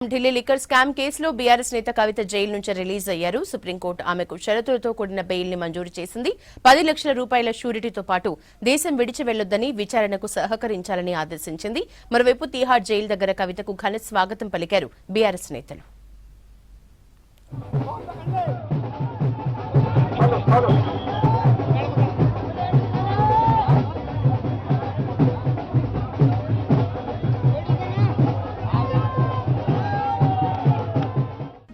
Delhi liquor scam కేసులో BRS నేత కవిత jail నుంచి రిలీజ్ అయ్యారు. సుప్రీంకోర్టు ఆమెకు షరతులతో కూడిన బెయిల్ ని మంజూరు చేసింది. 10 లక్షల రూపాయల షూరిటీతో పాటు దేశం విడిచి వెళ్లొద్దని, విచారణకు సహకరించాలని ఆదేశించింది. మరోవైపు తీహార్ జైలు దగ్గర కవితకు ఘన స్వాగతం పలికారు బీఆర్ఎస్ నేతలు.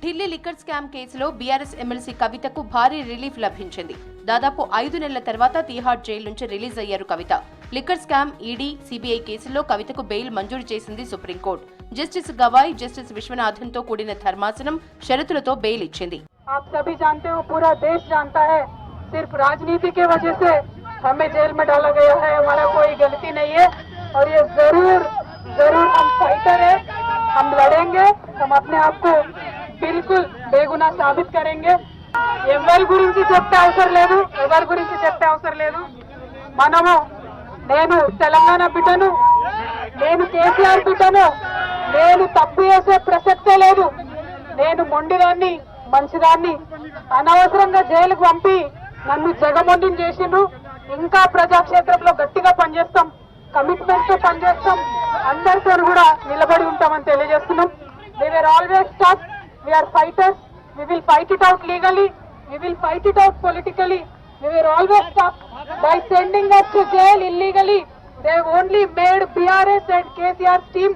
ఢిల్లీ లిక్కర్ స్కామ్ కేసులో బీఆర్ఎస్ ఎమ్మెల్సీ కవితకు భారీ రిలీఫ్ లభించింది. దాదాపు 5 నెలల తర్వాత తీహార్ జైలు నుంచి రిలీజ్ అయ్యారు కవిత. లిక్కర్ స్కామ్, ఈడీ, సీబీఐ కేసుల్లో కవితకు బెయిల్ మంజూరు చేసింది supreme court. Justice Gavai, justice Viswanathan తో కూడిన ధర్మాసనం షరతులతో బెయిల్ ఇచ్చింది. आप सभी जानते हो, पूरा देश जानता है, सिर्फ राजनीति के वजह से हमें जेल में डाला गया है. हमारा कोई गलती नहीं है और ये जरूर हम फाइटर है, हम लड़ेंगे, हम अपने आप को बिल्कुल बेगुनाह साबित करेंगे. ఎవరి గురించి చెప్పే అవసరం లేదు. మనము నేను తెలంగాణ బిడ్డను, నేను కేసీఆర్ బిడ్డను, నేను తప్పు చేసే ప్రసక్తే లేదు. నేను మొండిదాన్ని, మంచిదాన్ని, అనవసరంగా జైలుకు పంపి నన్ను జగమొండిని చేసిండ్రు. ఇంకా ప్రజాక్షేత్రంలో గట్టిగా పనిచేస్తాం, కమిట్మెంట్ తో పనిచేస్తాం, అందరితో కూడా నిలబడి ఉంటామని తెలియజేస్తున్నాం. We were always tough. We are fighters. We will fight it out legally. We will fight it out politically. We were always tough. By sending us to jail illegally, they only made BRS and KCR's team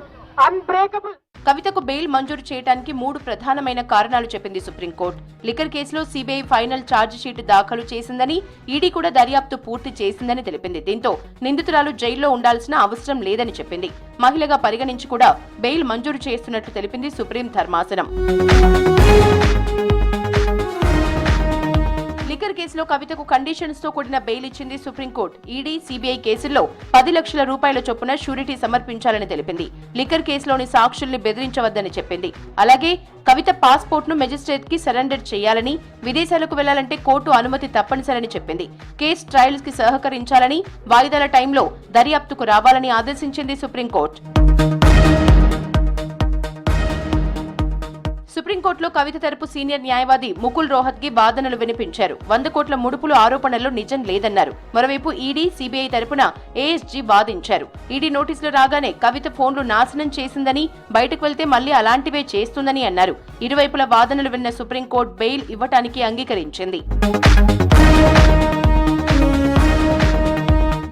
unbreakable. కవితకు bail మంజూరు చేయడానికి 3 ప్రధానమైన కారణాలు చెప్పింది supreme court. Liquor కేసులో CBI final chargesheet దాఖలు చేసిందని, ED కూడా దర్యాప్తు పూర్తి చేసిందని తెలిపింది. దీంతో నిందితురాలు జైల్లో ఉండాల్సిన అవసరం లేదని చెప్పింది. మహిళగా పరిగణించి కూడా బెయిల్ మంజూరు చేస్తున్నట్లు తెలిపింది సుప్రీం ధర్మాసనం. లిక్కర్ కేసులో కవితకు కండిషన్స్ తో కూడిన బెయిల్ ఇచ్చింది సుప్రీంకోర్టు. ఈడీ, సీబీఐ కేసుల్లో 10 లక్షల రూపాయల చొప్పున షూరిటీ సమర్పించాలని తెలిపింది. లిక్కర్ కేసులోని సాక్షుల్ని బెదిరించవద్దని చెప్పింది. అలాగే కవిత పాస్పోర్ట్ ను మెజిస్ట్రేట్ కి సరెండర్ చేయాలని, విదేశాలకు వెళ్లాలంటే కోర్టు అనుమతి తప్పనిసరని చెప్పింది. కేసు ట్రయల్స్ కి సహకరించాలని, వాయిదాల టైంలో దర్యాప్తుకు రావాలని ఆదేశించింది సుప్రీంకోర్టు. సుప్రీంకోర్టులో కవిత తరపు సీనియర్ న్యాయవాది ముకుల్ రోహత్గి వాదనలు వినిపించారు. 100 కోట్ల ముడుపులు ఆరోపణల్లో నిజం లేదన్నారు. మరోవైపు ఈడీ, సీబీఐ తరపున ఏఎస్జీ వాదించారు. ఈడీ నోటీసులు రాగానే కవిత ఫోన్లు నాశనం చేసిందని, బయటకు వెళ్తే మళ్లీ అలాంటివే చేస్తుందని అన్నారు. ఇరువైపుల వాదనలు విన్న సుప్రీంకోర్టు బెయిల్ ఇవ్వటానికి అంగీకరించింది.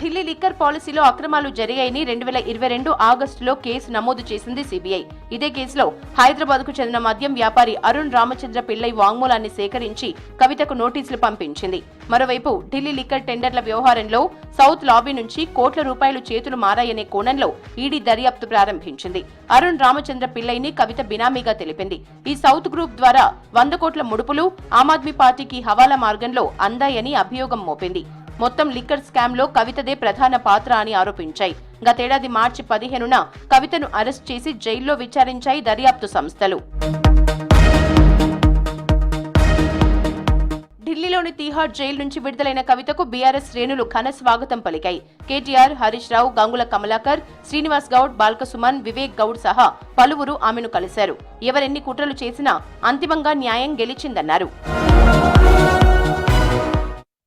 ఢిల్లీ లిక్కర్ పాలసీలో అక్రమాలు జరిగాయని 2022 ఆగస్టులో కేసు నమోదు చేసింది సీబీఐ. ఇదే కేసులో హైదరాబాద్ కు చెందిన మద్యం వ్యాపారి అరుణ్ రామచంద్ర పిల్లై వాంగ్మూలాన్ని సేకరించి కవితకు నోటీసులు పంపించింది. మరోవైపు ఢిల్లీ లిక్కర్ టెండర్ల వ్యవహారంలో సౌత్ లాబీ నుంచి కోట్ల రూపాయలు చేతులు మారాయనే కోణంలో ఈడీ దర్యాప్తు ప్రారంభించింది. అరుణ్ రామచంద్ర పిల్లైని కవిత బినామీగా తెలిపింది. ఈ సౌత్ గ్రూప్ ద్వారా 100 కోట్ల ముడుపులు ఆమ్ ఆద్మీ పార్టీకి హవాలా మార్గంలో అందాయని అభియోగం మోపింది. మొత్తం లిక్కర్ స్కామ్ లో కవితదే ప్రధాన పాత్ర అని ఆరోపించాయి. గతేడాది మార్చి 15న కవితను అరెస్ట్ చేసి జైల్లో విచారించాయి దర్యాప్తు సంస్థలు. ఢిల్లీలోని తీహార్ జైలు నుంచి విడుదలైన కవితకు బీఆర్ఎస్ శ్రేణులు ఘన స్వాగతం పలికాయి. కేటీఆర్, హరీష్ రావు, గంగుల కమలాకర్, శ్రీనివాస్ గౌడ్, బాల్కసుమన్, వివేక్ గౌడ్ సహా పలువురు ఆమెను కలిశారు. ఎవరెన్ని కుట్రలు చేసినా అంతిమంగా న్యాయం గెలిచిందన్నారు.